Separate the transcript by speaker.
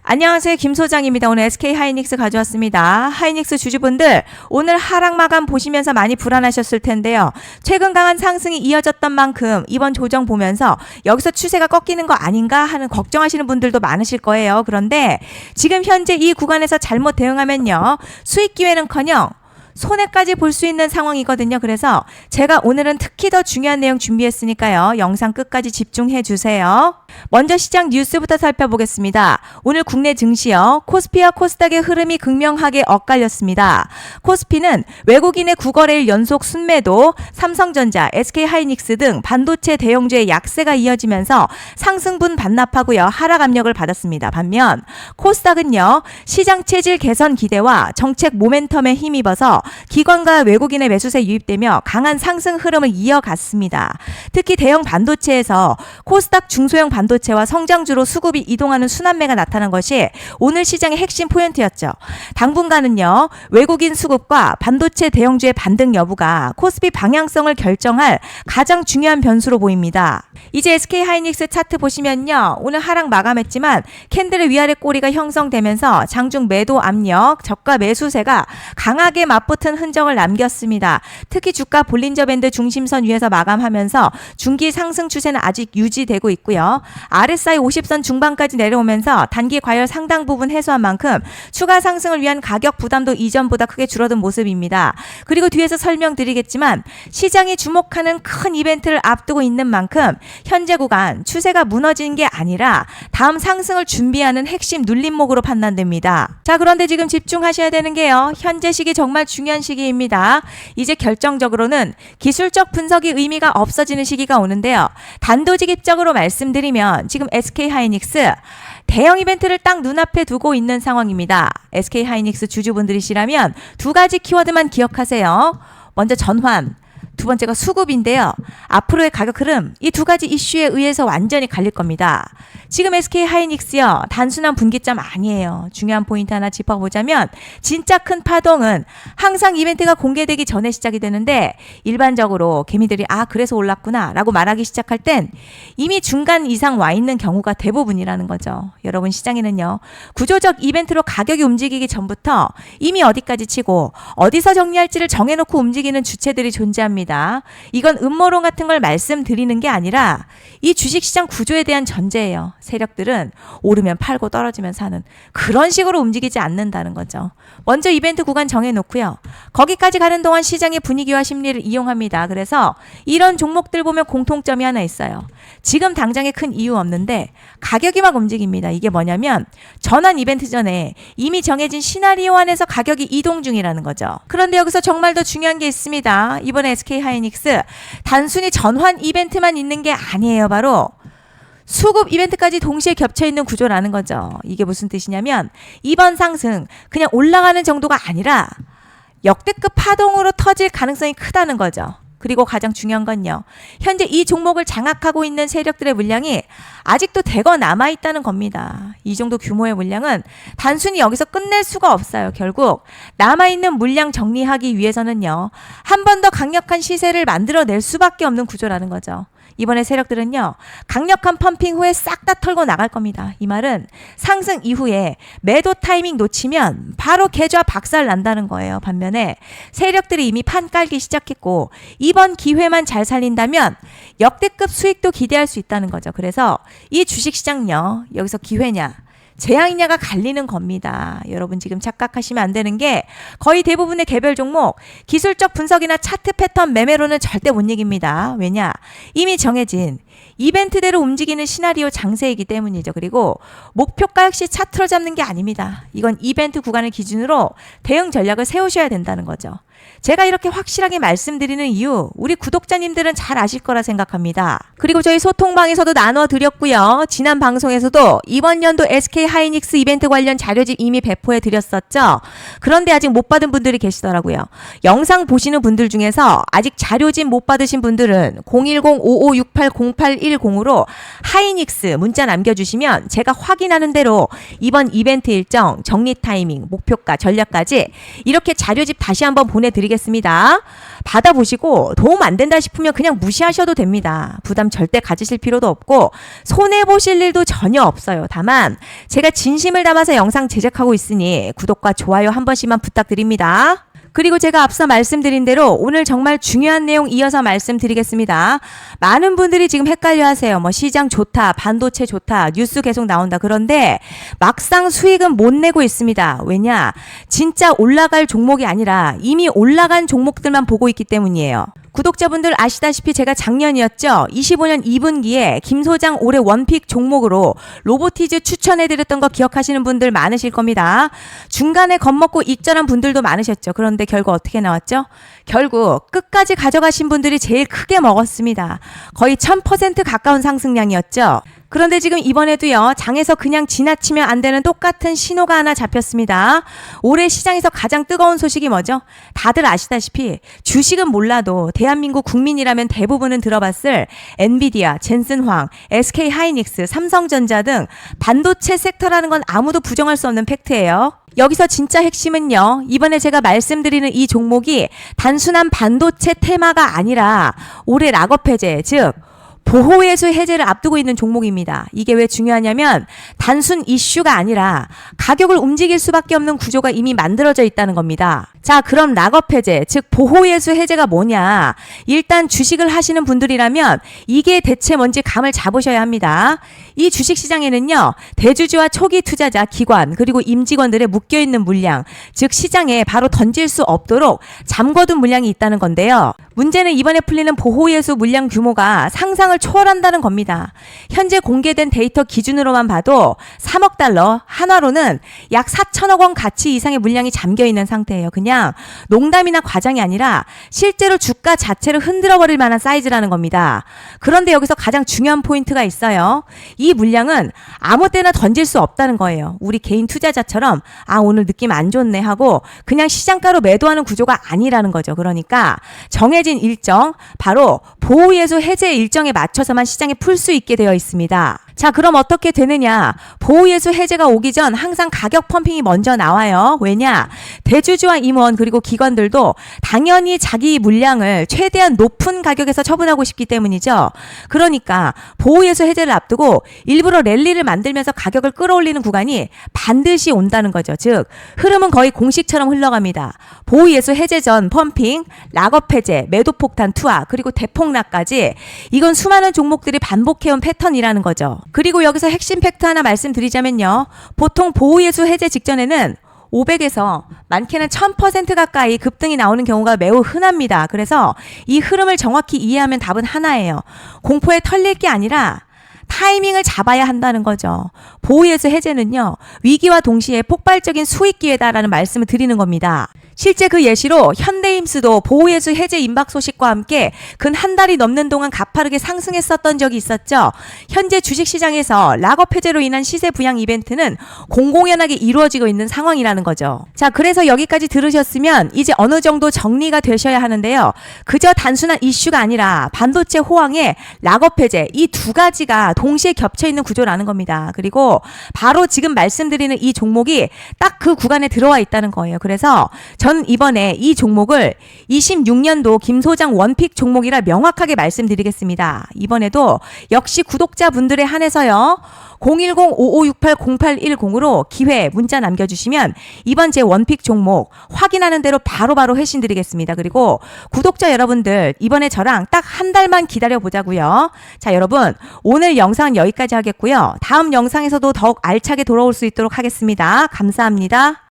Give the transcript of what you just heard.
Speaker 1: 안녕하세요. 김 소장입니다. 오늘 SK 하이닉스 가져왔습니다. 하이닉스 주주분들 오늘 하락 마감 보시면서 많이 불안하셨을 텐데요. 최근 강한 상승이 이어졌던 만큼 이번 조정 보면서 여기서 추세가 꺾이는 거 아닌가 하는 걱정하시는 분들도 많으실 거예요. 그런데 지금 현재 이 구간에서 잘못 대응하면요. 수익 기회는커녕 손해까지 볼 수 있는 상황이거든요. 그래서 제가 오늘은 특히 더 중요한 내용 준비했으니까요. 영상 끝까지 집중해 주세요. 먼저 시장 뉴스부터 살펴보겠습니다. 오늘 국내 증시요. 코스피와 코스닥의 흐름이 극명하게 엇갈렸습니다. 코스피는 외국인의 9거래일 연속 순매도, 삼성전자, SK하이닉스 등 반도체 대형주의 약세가 이어지면서 상승분 반납하고요. 하락 압력을 받았습니다. 반면 코스닥은요. 시장 체질 개선 기대와 정책 모멘텀에 힘입어서 기관과 외국인의 매수세 유입되며 강한 상승 흐름을 이어갔습니다. 특히 대형 반도체에서 코스닥 중소형 반도체와 성장주로 수급이 이동하는 순환매가 나타난 것이 오늘 시장의 핵심 포인트였죠. 당분간은요. 외국인 수급과 반도체 대형주의 반등 여부가 코스피 방향성을 결정할 가장 중요한 변수로 보입니다. 이제 SK하이닉스 차트 보시면요. 오늘 하락 마감했지만 캔들의 위아래 꼬리가 형성되면서 장중 매도 압력, 저가 매수세가 강하게 맞붙은 흔적을 남겼습니다. 특히 주가 볼린저 밴드 중심선 위에서 마감하면서 중기 상승 추세는 아직 유지되고 있고요. RSI 50선 중반까지 내려오면서 단기 과열 상당 부분 해소한 만큼 추가 상승을 위한 가격 부담도 이전보다 크게 줄어든 모습입니다. 그리고 뒤에서 설명드리겠지만 시장이 주목하는 큰 이벤트를 앞두고 있는 만큼 현재 구간 추세가 무너지는 게 아니라 다음 상승을 준비하는 핵심 눌림목으로 판단됩니다. 자, 그런데 지금 집중하셔야 되는 게요. 현재 시기 정말 중요한 시기입니다. 이제 결정적으로는 기술적 분석이 의미가 없어지는 시기가 오는데요. 단도직입적으로 말씀드리면 지금 SK하이닉스 대형 이벤트를 딱 눈앞에 두고 있는 상황입니다. SK하이닉스 주주분들이시라면 두 가지 키워드만 기억하세요. 먼저 전환, 두 번째가 수급인데요. 앞으로의 가격 흐름 이 두 가지 이슈에 의해서 완전히 갈릴 겁니다. 지금 SK하이닉스요. 단순한 분기점 아니에요. 중요한 포인트 하나 짚어보자면 진짜 큰 파동은 항상 이벤트가 공개되기 전에 시작이 되는데 일반적으로 개미들이 그래서 올랐구나 라고 말하기 시작할 땐 이미 중간 이상 와 있는 경우가 대부분이라는 거죠. 여러분 시장에는요. 구조적 이벤트로 가격이 움직이기 전부터 이미 어디까지 치고 어디서 정리할지를 정해놓고 움직이는 주체들이 존재합니다. 이건 음모론 같은 걸 말씀드리는 게 아니라 이 주식시장 구조에 대한 전제예요. 세력들은 오르면 팔고 떨어지면 사는 그런 식으로 움직이지 않는다는 거죠. 먼저 이벤트 구간 정해놓고요. 거기까지 가는 동안 시장의 분위기와 심리를 이용합니다. 그래서 이런 종목들 보면 공통점이 하나 있어요. 지금 당장에 큰 이유 없는데 가격이 막 움직입니다. 이게 뭐냐면 전환 이벤트 전에 이미 정해진 시나리오 안에서 가격이 이동 중이라는 거죠. 그런데 여기서 정말 더 중요한 게 있습니다. 이번에 SK하이닉스 단순히 전환 이벤트만 있는 게 아니에요. 바로 수급 이벤트까지 동시에 겹쳐있는 구조라는 거죠. 이게 무슨 뜻이냐면 이번 상승 그냥 올라가는 정도가 아니라 역대급 파동으로 터질 가능성이 크다는 거죠. 그리고 가장 중요한 건요. 현재 이 종목을 장악하고 있는 세력들의 물량이 아직도 대거 남아있다는 겁니다. 이 정도 규모의 물량은 단순히 여기서 끝낼 수가 없어요. 결국 남아있는 물량 정리하기 위해서는요. 한 번 더 강력한 시세를 만들어낼 수밖에 없는 구조라는 거죠. 이번에 세력들은요. 강력한 펌핑 후에 싹 다 털고 나갈 겁니다. 이 말은 상승 이후에 매도 타이밍 놓치면 바로 계좌 박살 난다는 거예요. 반면에 세력들이 이미 판 깔기 시작했고 이번 기회만 잘 살린다면 역대급 수익도 기대할 수 있다는 거죠. 그래서 이 주식시장요. 여기서 기회냐 재앙이냐가 갈리는 겁니다. 여러분 지금 착각하시면 안 되는 게 거의 대부분의 개별 종목 기술적 분석이나 차트 패턴 매매로는 절대 못 이깁니다. 왜냐? 이미 정해진 이벤트대로 움직이는 시나리오 장세이기 때문이죠. 그리고 목표가 역시 차트로 잡는 게 아닙니다. 이건 이벤트 구간을 기준으로 대응 전략을 세우셔야 된다는 거죠. 제가 이렇게 확실하게 말씀드리는 이유 우리 구독자님들은 잘 아실 거라 생각합니다. 그리고 저희 소통방에서도 나눠드렸고요. 지난 방송에서도 이번 연도 SK하이닉스 이벤트 관련 자료집 이미 배포해 드렸었죠. 그런데 아직 못 받은 분들이 계시더라고요. 영상 보시는 분들 중에서 아직 자료집 못 받으신 분들은 010-5568-0810으로 하이닉스 문자 남겨주시면 제가 확인하는 대로 이번 이벤트 일정, 정리 타이밍, 목표가, 전략까지 이렇게 자료집 다시 한번 보내드릴게요. 드리겠습니다. 받아보시고 도움 안 된다 싶으면 그냥 무시하셔도 됩니다. 부담 절대 가지실 필요도 없고 손해보실 일도 전혀 없어요. 다만 제가 진심을 담아서 영상 제작하고 있으니 구독과 좋아요 한 번씩만 부탁드립니다. 그리고 제가 앞서 말씀드린 대로 오늘 정말 중요한 내용 이어서 말씀드리겠습니다. 많은 분들이 지금 헷갈려 하세요. 시장 좋다, 반도체 좋다, 뉴스 계속 나온다. 그런데 막상 수익은 못 내고 있습니다. 왜냐? 진짜 올라갈 종목이 아니라 이미 올라간 종목들만 보고 있기 때문이에요. 구독자분들 아시다시피 제가 작년이었죠. 25년 2분기에 김 소장 올해 원픽 종목으로 로보티즈 추천해드렸던 거 기억하시는 분들 많으실 겁니다. 중간에 겁먹고 익절한 분들도 많으셨죠. 그런데 결국 어떻게 나왔죠? 결국 끝까지 가져가신 분들이 제일 크게 먹었습니다. 거의 1000% 가까운 상승량이었죠. 그런데 지금 이번에도요, 장에서 그냥 지나치면 안 되는 똑같은 신호가 하나 잡혔습니다. 올해 시장에서 가장 뜨거운 소식이 뭐죠? 다들 아시다시피 주식은 몰라도 대한민국 국민이라면 대부분은 들어봤을 엔비디아, 젠슨황, SK하이닉스, 삼성전자 등 반도체 섹터라는 건 아무도 부정할 수 없는 팩트예요. 여기서 진짜 핵심은요, 이번에 제가 말씀드리는 이 종목이 단순한 반도체 테마가 아니라 올해 락업 해제, 즉 보호예수 해제를 앞두고 있는 종목입니다. 이게 왜 중요하냐면 단순 이슈가 아니라 가격을 움직일 수밖에 없는 구조가 이미 만들어져 있다는 겁니다. 자, 그럼 락업 해제, 즉 보호예수 해제가 뭐냐? 일단 주식을 하시는 분들이라면 이게 대체 뭔지 감을 잡으셔야 합니다. 이 주식시장에는요, 대주주와 초기 투자자, 기관, 그리고 임직원들의 묶여있는 물량, 즉 시장에 바로 던질 수 없도록 잠궈둔 물량이 있다는 건데요. 문제는 이번에 풀리는 보호예수 물량 규모가 상상을 초월한다는 겁니다. 현재 공개된 데이터 기준으로만 봐도 3억 달러, 한화로는 약 4천억 원 가치 이상의 물량이 잠겨있는 상태예요. 그냥 농담이나 과장이 아니라 실제로 주가 자체를 흔들어버릴 만한 사이즈라는 겁니다. 그런데 여기서 가장 중요한 포인트가 있어요. 이 물량은 아무 때나 던질 수 없다는 거예요. 우리 개인 투자자처럼 오늘 느낌 안 좋네 하고 그냥 시장가로 매도하는 구조가 아니라는 거죠. 그러니까 정해진 일정, 바로 보호예수 해제 일정에 맞춰서만 시장에 풀 수 있게 되어 있습니다. 자, 그럼 어떻게 되느냐? 보호예수 해제가 오기 전 항상 가격 펌핑이 먼저 나와요. 왜냐? 대주주와 임원 그리고 기관들도 당연히 자기 물량을 최대한 높은 가격에서 처분하고 싶기 때문이죠. 그러니까 보호예수 해제를 앞두고 일부러 랠리를 만들면서 가격을 끌어올리는 구간이 반드시 온다는 거죠. 즉 흐름은 거의 공식처럼 흘러갑니다. 보호예수 해제 전 펌핑, 락업 해제, 매도 폭탄 투하, 그리고 대폭락까지, 이건 수많은 종목들이 반복해온 패턴이라는 거죠. 그리고 여기서 핵심 팩트 하나 말씀드리자면요. 보통 보호예수 해제 직전에는 500에서 많게는 1000% 가까이 급등이 나오는 경우가 매우 흔합니다. 그래서 이 흐름을 정확히 이해하면 답은 하나예요. 공포에 털릴 게 아니라 타이밍을 잡아야 한다는 거죠. 보호예수 해제는요, 위기와 동시에 폭발적인 수익 기회다라는 말씀을 드리는 겁니다. 실제 그 예시로 현대임스도 보호예수 해제 임박 소식과 함께 근 한 달이 넘는 동안 가파르게 상승했었던 적이 있었죠. 현재 주식시장에서 락업 해제로 인한 시세 부양 이벤트는 공공연하게 이루어지고 있는 상황이라는 거죠. 자, 그래서 여기까지 들으셨으면 이제 어느 정도 정리가 되셔야 하는데요. 그저 단순한 이슈가 아니라 반도체 호황에 락업 해제, 이 두 가지가 동시에 겹쳐있는 구조라는 겁니다. 그리고 바로 지금 말씀드리는 이 종목이 딱 그 구간에 들어와 있다는 거예요. 그래서 전 이번에 이 종목을 26년도 김 소장 원픽 종목이라 명확하게 말씀드리겠습니다. 이번에도 역시 구독자분들에 한해서요. 010-5568-0810으로 기회 문자 남겨주시면 이번 제 원픽 종목 확인하는 대로 바로바로 회신 드리겠습니다. 그리고 구독자 여러분들 이번에 저랑 딱 한 달만 기다려보자고요. 자, 여러분 오늘 영상은 여기까지 하겠고요. 다음 영상에서도 더욱 알차게 돌아올 수 있도록 하겠습니다. 감사합니다.